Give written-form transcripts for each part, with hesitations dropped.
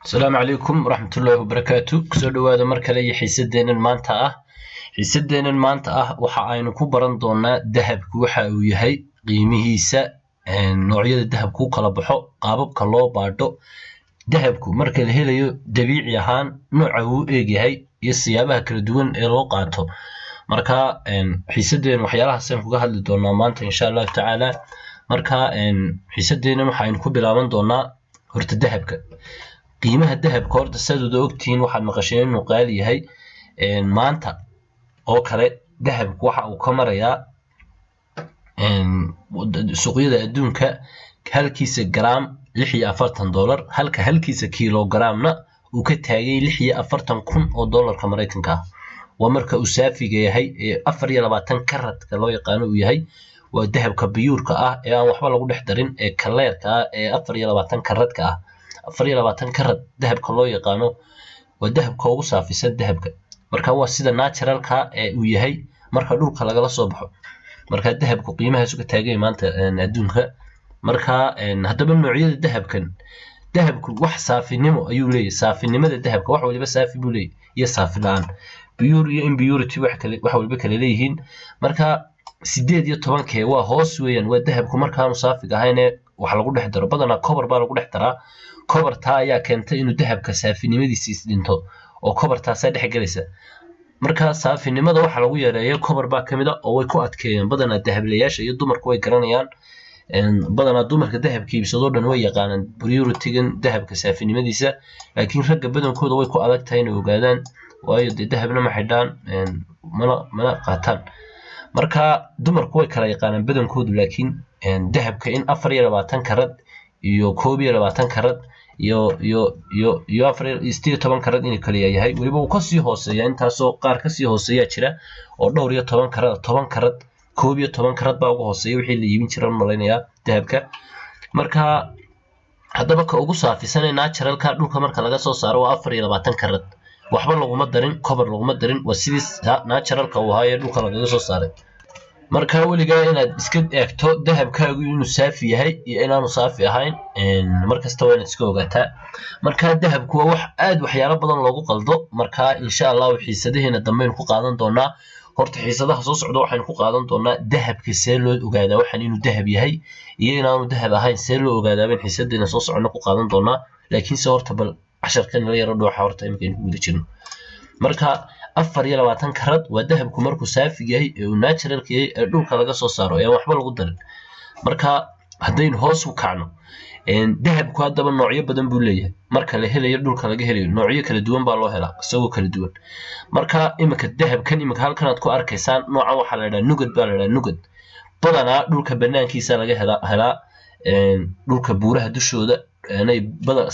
السلام عليكم ورحمة الله وبركاته. كسر هذا مركلة حسدين المانتا حسدين المانتا waxa aynu ku baran doonaa dahabku waxa uu yahay qiimihiisa noocyada dahabku kala baxo qaababka loo baadho dahabku marka la helayo dabiici ahaan nooca uu eegyahay iyo siyaabaha kala duwan ee loo qaato marka xiisadeen waxyaalaha saan kuga hadli doonaa maanta insha Allah taala marka xiisadeen waxa aynu ku bilaaban doonaa horta dahabka qiimaha dahabka horta sidoo ogtiin waxaad maqasheen inuu qaali yahay maanta oo kale dahabku waxa uu ka marayaa suuqyada adduunka halkiisa gram $46 halka halkiisa kiilogramna uu ka taagay $46,000 Mareykanka ah waa marka uu saafiga yahay 24 karadka loo yaqaan uu yahay waa dahabka biyuurka ah ee aan waxba lagu dhex darin ee kaleerka ah ee 24 karadka ah 24 karad dahabka loo yaqaano waa dahabka ugu saafisan dahabka marka waa sida naturalka ee uu yahay marka dhulka laga soo baxo marka dahabku qiimaha isu ka taagay maanta adduunka marka hadaba noocyada dahabku wax saafinimo ayuu leeyahay saafinimada dahabka wax waliba saafi buu leeyahay iyo saafi la'aan pure iyo impurity wax waliba kala leeyihiin marka 18 waa hoos weeyaan waa dahabku marka aanu saafiga ahayn wax lagu dhex daro badana cover baa lagu dhex daraa coverta ayaa keentay inuu dahabka saafinimadiisa isdhinto oo covertaas ay dhex galaysa marka saafinimada waxa lagu yareeyo cover baa kamid ah oo way ku adkeeyeen badana dahablayaasha iyo dumarku way garanayaan badana dumarka dahabka iibsado dhan way yaqaanaan purity-gan dahabka saafinimadiisa laakiin ragga badankooda way ku adag tahay inay ogaadaan waayo dahabna ma xidhaan mana qaataan marka dumarku way kala yaqaanaan badankoodu laakiin dahabka in 24 karad iyo 21 karad iyo 18 karad in kala yahay waliba uu ka sii hooseeya intaasoo qaar ka sii hooseeya jira oo dhowr iyo 10 karad 10 karad 11 karad baa ugu hooseeya wixii la iibin jiray malaynaya dahabka marka hadaba ka ugu saafisan ee naturalka dhulka marka laga soo saaro waa 24 karad waxba laguma darin cover laguma darin waa sidii naturalka uu ahaa ee dhulka laga soo saaray marka waliga inaad iska eegto dahabkaagu inuu saafi yahay iyo inaanu saafi ahayn markasta waa inaad iska ogaataa marka dahabku waa wax aad waxyaalo badan loogu qaldo marka insha Allah xiisadaheena dambe ku qaadan doonaa horta xiisadaha soo socdo waxaan ku qaadan doonaa dahabka see loo ogaadaa waxan inuu dahab yahay iyo inaanu dahab ahayn see loo ogaadaa in xiisadeena soo socdo ku qaadan doonaa laakiin se horta bal casharkan la yaro dhuuxa horta imika inuu guda jirno marka 24 karad waa dahabku markuu saafi yahay ee uu naturalka yahay ee dhulka laga soo saaro ee waxba lagu darin marka hadaynu hoos u kacno dahabku hadaba noocyo badan buu leeyahay marka la helayo dhulka laga helayo noocyo kala duwan baa loo helaa isagoo kala duwan marka imika dahabkan imika halkan aad ku arkaysaan nooca waxa la yiraahdaa nugad baa la yiraahdaa nugad badana dhulka banaankiisa laga helaa dhulka buuraha dushooda inay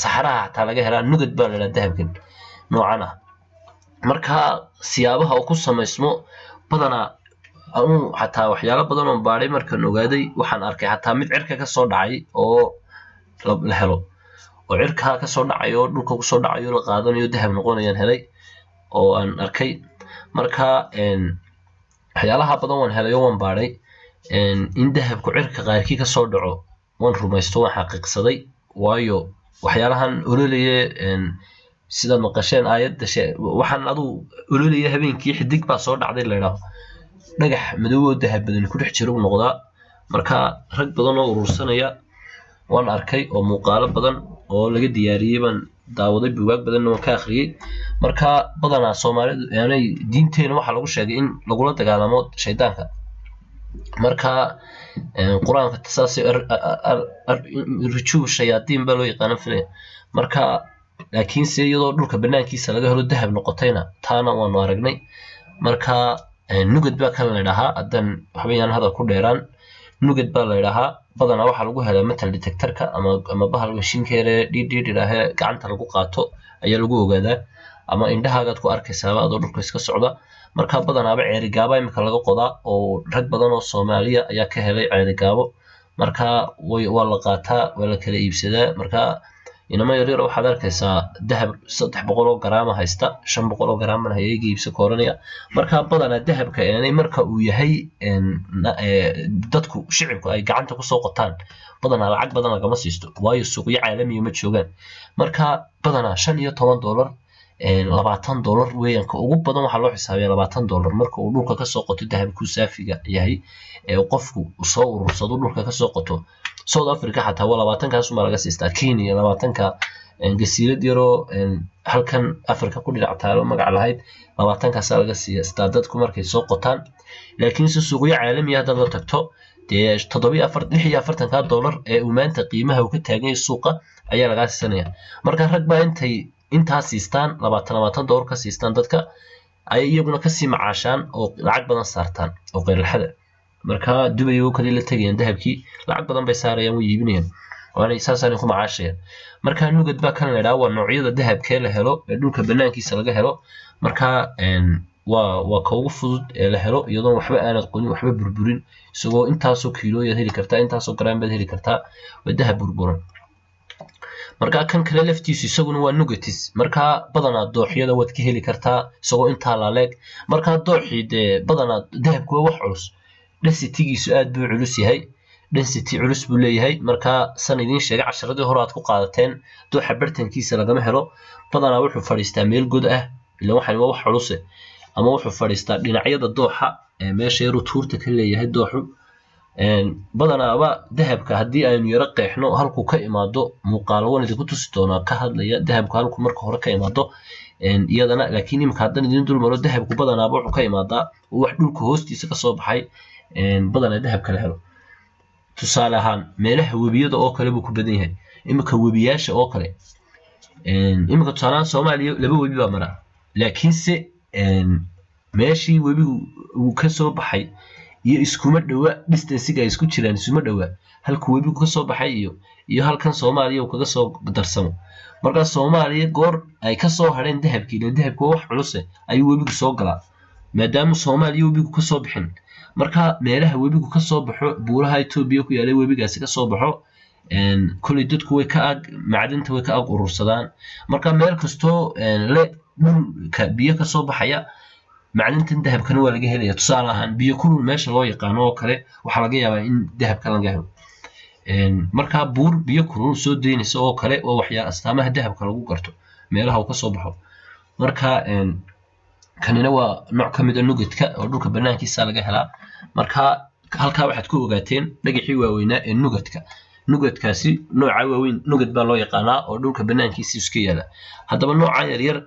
saxaraha taa laga helaa nugad baa la yiraahdaa dahabkan noocana marka siyaabaha uu ku sameysmo badana anu xataa waxyaalo badan oo baaray markaan ogaaday waxaan arkay xataa mid cirka ka soo dhacay oo la helo oo cirka ka soo dhacay oo dhulka ku soo dhacay oo la qaadanayo dahab noqonayaan helay oo aan arkay marka waxyaalaha badan waan helay oo waan baaray in dahabku cirka qaarkii ka soo dhaco waan rumaysto waan xaqiiqsaday waayo waxyaalahan ololeye sida maqasheen aayada waxaan adu ololaya habeenkii xidig baa soo dhacday leeyahay dhagax madow oo dahab badan ku dhex jiro noqdaa marka rag badan oo urursanaya waan arkay oo muuqaalo badan oo laga diyaariyay baan daawaday buugaag badan oo ka akhriyay marka badana Soomaalidu aanay diinteena waxa lagu sheegay in lagu la dagaalamo shaydaanka marka quraanka tasaasi rujuu shayaadiin baa loo yaqaan filay marka laakiin se iyadoo dhulka banaankiisa laga helo dahab noqotayna taana waanu aragnay marka nugad baa kala leedahay adan waxbayaan hada ku dheeraan nugad baa leedahay badana waxa lagu helaa metal detectorka ama bahal mashiinkeere dhidhidhaahe gacanta lagu qaato ayaa lagu ogaadaa ama indhahaaga ku arkaysaa adoo dhulka iska socda marka badanaaba ceeri gaaba imika laga qodaa oo rag badan oo Soomaaliya ayaa ka helay ceeri gaabo marka waa la qaataa waa la kala iibsadaa marka inama yaryar waxaad arkaysaa dahab 300 garaam haysta 500 garaam hayay iibso kooranaya marka badanaa dahabka marka uu yahay dadku shicibku ay gacanta ku soo qotaan badanaa lacag badan lagama siisto waayo suuqyo caalami ma joogaan marka badanaa $15 $20 weeyanka ugu badan waxa loo xisaabiyaa $20 marka uu dhulka ka soo qoto dahabku saafiga yahay qofku soo urursado dhulka ka soo qoto South Africa xataa waa 20 kaas uma laga siistaa Kenya 20 ka gasiilad yaro halkan Afrika ku dhinac taalo magac lahayd 20 kaas laga siistaa dadku markay soo qotaan laakiin suuqyo caalami ah dad la tagto dee $46 ee uu maanta qiimaha uu ka taagan yahay suuqa ayaa laga siisanaya marka rag baa intaas siistaan $20 ka siistaan dadka ay iyaguna ka sii macaashaan oo lacag badan saartaan oo qeyrxada marka Dubai oo kale la tagayaan dahabkii lacag badan bay saarayaan way iibinayaan waana isaasaan ku macaashayaan marka nugad baa kan leeyahay waa noocyada dahabka la helo ee dhulka banaankiisa laga helo marka waa ka ugu fudud ee la helo iyadoo waxba aanad qonin waxba burburin isagoo intaasoo kiilo yaad heli kartaa intaasoo gram baad heli kartaa waa dahab burburan marka kan kale laftiisu isaguna waa nugatis marka badanaa dooxyada wad ka heli kartaa isagoo inta la leeg marka dooxide badanaa dahabku waa wax culus density-giisu aad buu culus yahay density culus buu leeyahay marka san idin sheegay casharadii hore aad ku qaadateen dooxa bartankiisa lagama helo badanaa wuxuu fadhiistaa meel god ah ilaa waxaan wax culus ama wuxuu fadhiistaa dhinacyada dooxa meesha yar tuurta ka leeyahay dooxu badanaaba dahabka haddii aynu yara qeexno halku ka imaado muuqaal wanidi ku tusi doonaa ka hadlaya dahabka halku marka hore ka imaado iyadana laakiin imka haddana idin dul maro dahabku badanaaba wuxuu ka imaadaa wax dhulka hoostiisa ka soo baxay badanaa dahabka la helo tusaale ahaan meelaha webiyada oo kale buu ku badan yahay imika webiyaasha oo kale imika tusaale ahaan Soomaaliya laba webi baa mara laakiinse meeshii webigu uu ka soo baxay iyo iskuma dhawa distance-ga isku jiraan isuma dhawa halka webigu ka soo baxay iyo halkan Soomaaliya uu kaga soo darsamo marka Soomaaliya goor ay ka soo hareen dahabkii dahabku wax culus ayuu webigu soo galaa maadaama Soomaaliya webigu ka soo bixin marka meelaha webigu ka soo baxo buuraha Itoobiya ku yaalay webigaasi ka soo baxo kulli dadku way ka macdanta way ka urursadaan marka meel kasto le dhulka biyo ka soo baxaya macdintan dahabkana waa laga helaya tusaale ahaan biyo kulul meesha loo yaqaan oo kale waxa laga yaabaa in dahabka laga helo marka buur biyo kulul soo deynaysa oo kale oo waxyaabo astaamaha dahabka lagu garto meelaha uu ka soo baxo marka kanina waa nooc ka mid ah nugadka oo dhulka banaankiisa laga helaa marka halka waxaad ku ogaateen dhagaxii waaweynaa ee nugadkaasi nooca waaweyn nugad baa loo yaqaanaa oo dhulka banaankiisa iska yaala haddaba nooca yar yar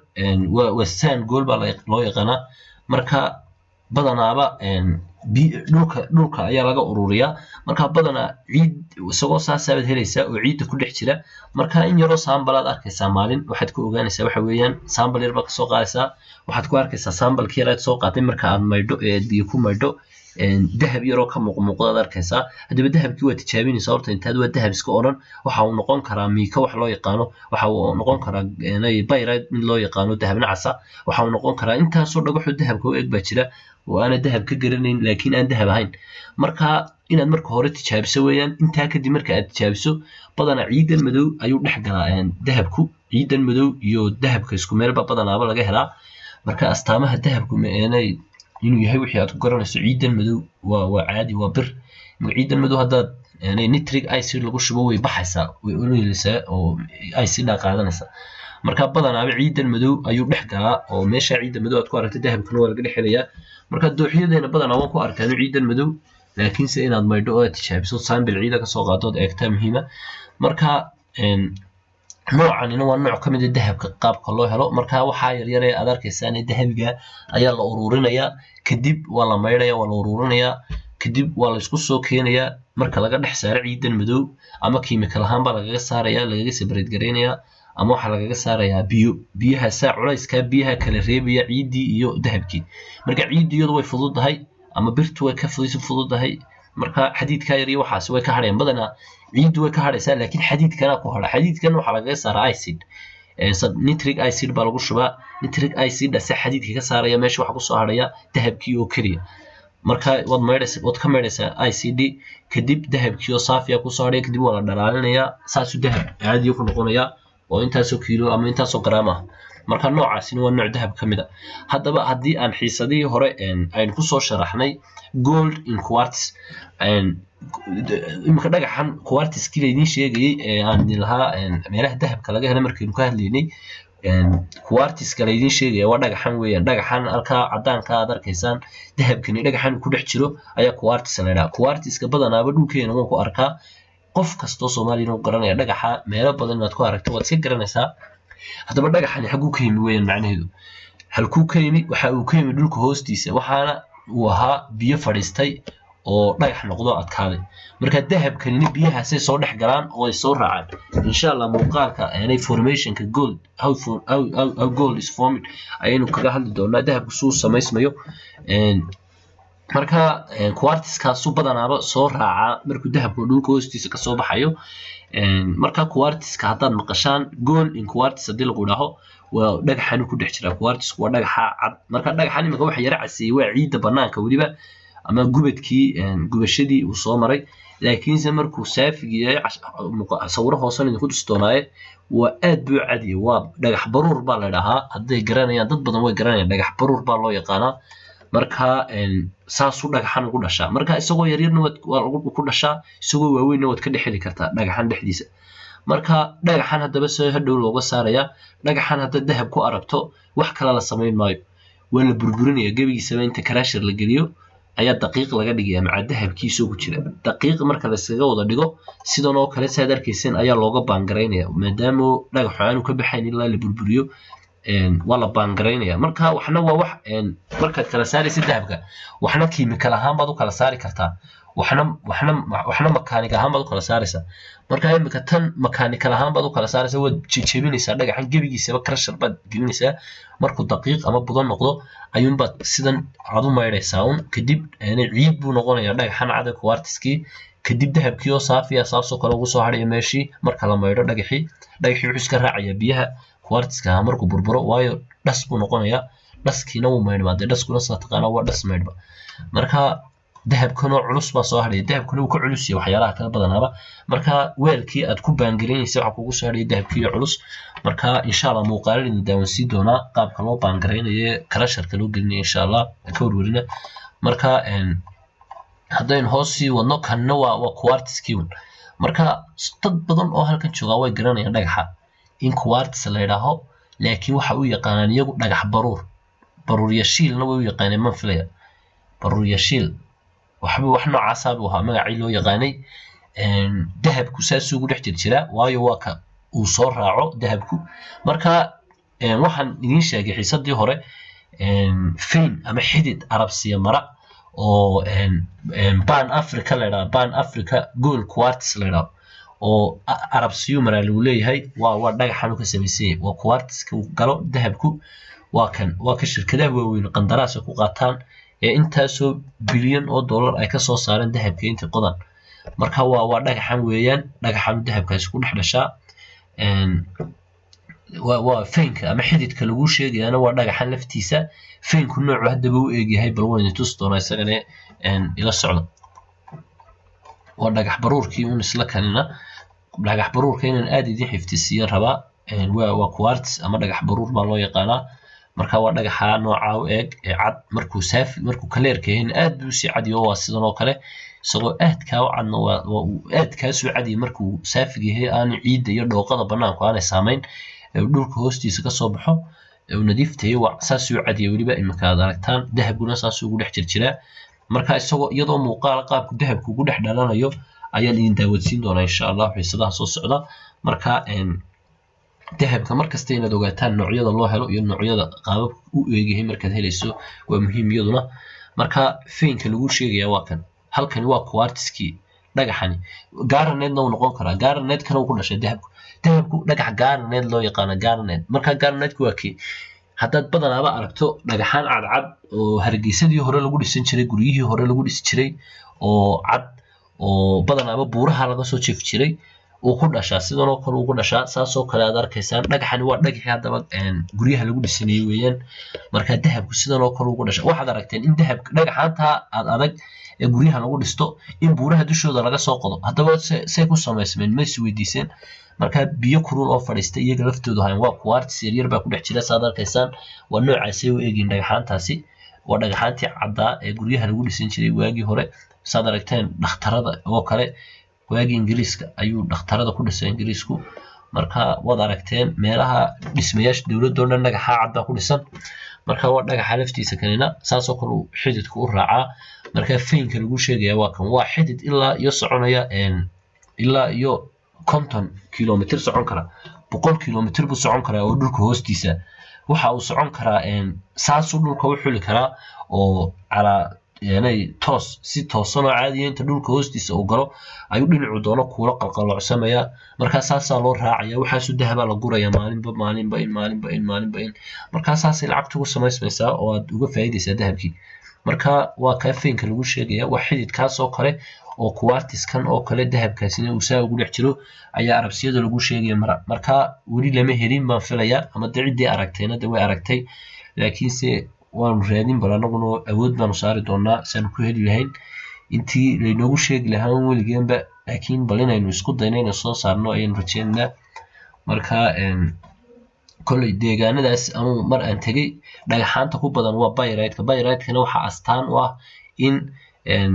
waa sand gold baa loo yaqaanaa marka badanaaba dhulka ayaa laga ururiyaa marka badanaa ciid isagoo saasaabad helaysaa oo ciidda ku dhex jira marka in yaroo saambalaad arkaysaa maalin waxaad ku ogaanaysaa waxa weeyaan saambal yar baa ka soo qaadaysaa waxaad ku arkaysaa saambalkii yar aad soo qaatay marka aad maydho ee biyo ku maydho dahab yaroo ka muuqdaad arkaysaa haddaba dahabkii waa tijaabinaysaa horta intaad waa dahab iska odhan waxa uu noqon karaa miika wax loo yaqaano waxa uu noqon karaa bayride mid loo yaqaano dahab nacasa waxa uu noqon karaa intaasoo dhagaxo dahabka u eg baa jira oo aana dahab ka garanayn laakiin aan dahab ahayn marka inaad marka hore tijaabiso weeyaan intaa kadib marka aad tijaabiso badanaa ciidan madow ayuu dhex galaa dahabku ciidan madow iyo dahabka isku meelba badanaaba laga helaa marka astaamaha dahabku inuu yahay wixii aad ku garanayso ciidan madow waa caadi waa bir ciidan madow haddaad nitric acid lagu shubo way baxaysaa way ololeysaa oo acid qaadanaysaa marka badanaaba ciidan madow ayuu dhex galaa oo meesha ciidan madow aad ku aragtay dahabkana waa laga dhex helayaa marka dooxiyadeena badanaa waan ku arkaa ciidan madow laakiinse inaad maydho oo aad tijaabiso sample ciida ka soo qaado oo eegtaa muhiima marka noocanina waa nooc ka mid ah dahabka qaabka loo helo marka waxa yar yar ee aad arkaysaan dahabiga ayaa la ururinayaa kadib waa la maydhaya waa la ururinayaa kadib waa la isku soo keenayaa marka laga dhex saaro ciidan madow ama chemical ahaan baa lagaga saarayaa lagaga separate gareynayaa ama waxa lagaga saarayaa biyaha saa culayska biyaha kala reebaya ciidii iyo dahabkii marka ciidiyadu way fududahay ama birtu way ka fududahay marka xadiidka yar iyo waxaas way ka hadheen badanaa ciidu way ka hadhaysaa laakiin xadiidkana ku hadha xadiidkan waxa lagaga saaraa acid nitric acid baa lagu shubaa nitric acid ase xadiidka ka saaraya meesha waxa ku soo hadhaya dahabkii oo kaliya marka wad ka maydhaysaa acid kadib dahabkii oo saafiya ku soo hadhaya kadib waa la dhalaalinayaa saasuu dahab caadi ku noqonayaa oo intaasoo kiilo ama intaasoo garaam ah marka noocaasina waa nooc dahab ka mid ah haddaba haddii aan xiisadihii hore aynu kusoo sharaxnay gold in quartz imika dhagaxan quartzkii laydin sheegayay ee aan lahaa meelaha dahabka laga helo markaynu ka hadlaynay quartzka laydin sheegaya waa dhagaxan weeyaan dhagaxan halkaa cadaanka aad arkaysaan dahabkani dhagaxan ku dhex jiro ayaa quartz la yidhaha quartzka badanaaba dhulkeena waan ku arkaa qof kastoo Soomaaliya uu garanaya dhagaxa meelo badan inaad ku aragto waad iska garanaysaa haddaba dhagaxani xaguu ka yimi weeyaan macnaheedu halkuu ka yimi waxa uu ka yimi dhulka hoostiisa waxaana uu ahaa biyo fadhiistay oo dhagax noqdo adkaaday marka dahabkani biyahaasay soo dhex galaan oo ay soo raacaan insha Allah muuqaalka aanay formationka gold how gold is formed ayaynu kaga hadli doonaa dahabku suu samaysmayo marka quartzkaasu badanaaba soo raaca markuu dahabku dhulka hoostiisa ka soo baxayo marka quartzka haddaad maqashaan gold in quartz haddii lagu dhaho waa dhagaxani ku dhex jira quartzku waa dhagaxa cad marka dhagaxani imika waxa yara casiyay waa ciidda banaanka weliba ama gubadkii gubashadii uu soo maray laakiinse markuu saafigi yahay sawiro hoosan idinku tustoonaaye waa aad buu cadiye waa dhagax baruur baa la dhahaa hadday garanayaan dad badan way garanayaan dhagax baruur baa loo yaqaanaa marka saasuu dhagaxan ugu dhashaa marka isagoo yaryarna waa ku dhashaa isagoo waaweynna waad ka dhexeli kartaa dhagaxan dhexdiisa marka dhagaxan haddaba soo hadhow looga saarayaa dhagaxan hadda dahab ku aragto wax kale la samayn maayo waa la burburinaya gebigiisaba inta karaashir la geliyo ayaa daqiiq laga dhigaya maca dahabkiisa ku jira daqiiq marka la iskaga wada dhigo sidan oo kale saad arkayseen ayaa looga baangaraynaya maadaama dhagaxu aanu ka baxayn ilaa la burburiyo waa la baangaraynaya marka waxna waa wax markaad kala saaraysid dahabka waxna kiimikal ahaan baad u kala saari kartaa waxna makaanig ahaan baad u kala saaraysaa marka imika tan makaanikal ahaan baad u kala saaraysaa waad jejebinaysaa dhagaxan gebigiisaba karashar baad gelinaysaa markuu daqiiq ama budan noqdo ayuunbaad sidan aad u maydhaysaa un kadib ciid buu noqonayaa dhagaxan cada quartzkii kadib dahabkii oo saafiya saasoo kale ugu soo hadhaya meeshii marka la maydho dhagaxii wuxuu iska raacayaa biyaha quartzka markuu burburo waayo dhas buu noqonayaa dhaskiina wuu maydhmaa dee dhaskuna saa taqaanaa waa dhas maydhba marka dahabkanoo culus baa soo hadhaya dahabkuna wuu ka culus yahay waxyaalaha kala badanaaba marka weelkii aad ku baangaraynaysa waxaa kugu soo hadhaya dahabkii culus marka insha Allah muuqaalada daawansiin doonaa qaabka loo baangaraynayo karasharka loo gelinayo insha Allah ka warwarina marka haddaynu hoos sii wadno kanna waa quartzkii marka dad badan oo halkan jooga way garanayaan dhagaxa in quartz la yidhaaho laakiin waxa uu yaqaanaan iyagu dhagax baruur yashiilna way u yaqaaneen man filaya baruur yashiil wax noocaasa buu ahaa magacii loo yaqaanay dahabku saasuu ugu dhex jira waayo waa ka uu soo raaco dahabku marka waxaan idiin sheegay xiisadii hore fayn ama xidid arabsiya mara oo ban africa la yidhaha ban africa gold quartz la yidhaha oo arabsiyu maraa lagu leeyahay waa dhagaxan uu ka samaysan yahay waa quartzka uu galo dahabku waa ka shirkadaha waaweyn qandaraas ku qaataan ee intaasoo bilyan oo dollar ay ka soo saareen dahabka inta qodan marka waa dhagaxan weeyaan dhagaxan dahabkaasi ku dhex dhashaa waa faynka ama xididka lagu sheegayana waa dhagaxan laftiisa faynku noocu haddaba u eegyahay bal wayna tusi doonaa isagana ila socdo waa dhagax baruurkii un isla kanina dhagax baruurka inaan aad idin xifdisiiyo rabaa waa quartz ama dhagax baruur baa loo yaqaanaa marka waa dhagaxa nooca u eeg ee cad markuu kaleerka yahay aad buu si cadiyo waa sidan oo kale isagoo aadka u cadna waa aadka soo cadiyo markuu saafiga yahay aan ciidda iyo dhooqada banaanku aanay saameyn dhulka hoostiisa ka soo baxo nadiiftahay waa saas uu cadiyo waliba imika aad aragtaan dahabkuna saas ugu dhex jirjira marka isagoo iyadoo muuqaal qaabku dahabku ugu dhex dhalanayo ayaan idin daawadsiin doonaa insha Allah xiisadaha soo socda marka dahabka markasta inaad ogaataan noocyada loo helo iyo noocyada qaababka u eegyahay markaad helayso waa muhiim iyaduna marka faynka lagu sheegaya waa kan halkani waa quartzkii dhagaxani garnet uu noqon karaa garnet kana uu ku dhashay dahabku dhagax garnet loo yaqaan garnet marka garnetku waa kii haddaad badanaaba aragto dhagaxaan cadcad oo hargeysadii hore lagu dhisan jiray guryihii hore lagu dhisi jiray oo cad oo badanaaba buuraha laga soo jeef jiray uu ku dhashaa sidan oo kale uu ku dhashaa saasoo kale aad arkaysaan dhagaxani waa dhagaxii haddaba guryaha lagu dhisanayay weeyaan marka dahabku sidan oo kale uu ku dhashaa waxaad aragteen in dahabka dhagaxaanta aad adag ee guryaha lagu dhisto in buuraha dushooda laga soo qodo haddaba say ku samaysmeen ma is weydiiseen marka biyo kulul oo fadhiista iyaga laftoodu hayn waa quartz yaryar baa ku dhex jira saad arkaysaan waa noocaasay u eegin dhagaxaantaasi waa dhagaxaantii caddaa ee guryaha lagu dhisan jiray waagii hore saad aragteen dhakhtarada oo kale waagii ingiriiska ayuu dhakhtarada ku dhisay ingiriisku marka waad aragteen meelaha dhismayaasha dowladda oo dhan dhagaxa cadda ku dhisan marka waa dhagaxa laftiisa kanina saasoo kale uu xididku u raacaa marka faynka lagu sheegaya waa kan waa xidid ilaa iyo soconaya ilaa iyo 50 kilomitir socon kara 100 kilomitir buu socon karaa oo dhulka hoostiisa waxa uu socon karaa saasuu dhulka u xuli karaa oo calaa يعني si toosan oo caadi inta dhulka hoostiisa uu galo ayuu dhinacu doono kuula qalqalocsamaya marka saasaa loo raacaya waxaasu dahaba la guraya maalinba in marka saasay lacagtu u samaysmaysaa oo aad uga faa'iidaysaa dahabkii marka waa kafeenka lagu sheegaya waa xididkaas oo kale oo quartz-kan oo kale dahabkaasina uu saa ugu dhex jiro ayaa arabsiyada lagu sheegaya marka weli lama helin baan filaya ama ciddii aragtayna way aragtay laakiinse waanu raadin bal anaguna awood baanu saari doonaa saan ku heli lahayn intii laynoogu sheegi lahaa weligeenba laakiin bal inaynu isku dayno inaynu soo saarno ayaynu rajeynaynaa marka kolley deegaanadaas ama mar aan tegey dhagaxaanta ku badan waa pyrite-kana waxaa astaan u ah in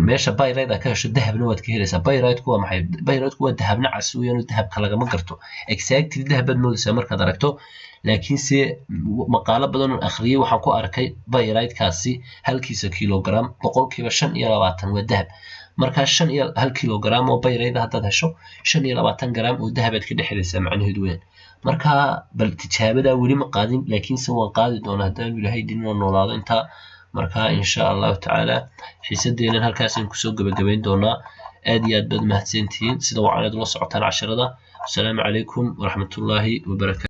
meesha pyrite ka hesho dahabna waad ka helaysaa pyrite-ku waa maxay pyrite-ku waa dahabna cas weeyaan dahabka lagama garto exactly dahabaad moodaysaa markaad aragto laakiinse maqaalo badan oo akhriyay waxaan ku arkay pyrite-kaasi halkiisa kilogram boqolkiiba 25 waa dahab marka 1 kilogram oo pyrite haddaad hesho 25 gram oo dahabaad ka dhexelaysaa macnaheedu weyn marka bal tijaabada weli ma qaadin laakiinse waan qaadi doonaa haddaan ilaahay idinoo noolaado intaa marka insha allahu tacaala xiisadeenan halkaasaan kusoo gabagabayn doonaa aad iyo aad baad mahadsantihiin sida wacanad ula socotaan casharada asalaamu calaykum waraxmatullaahi wabarakaatu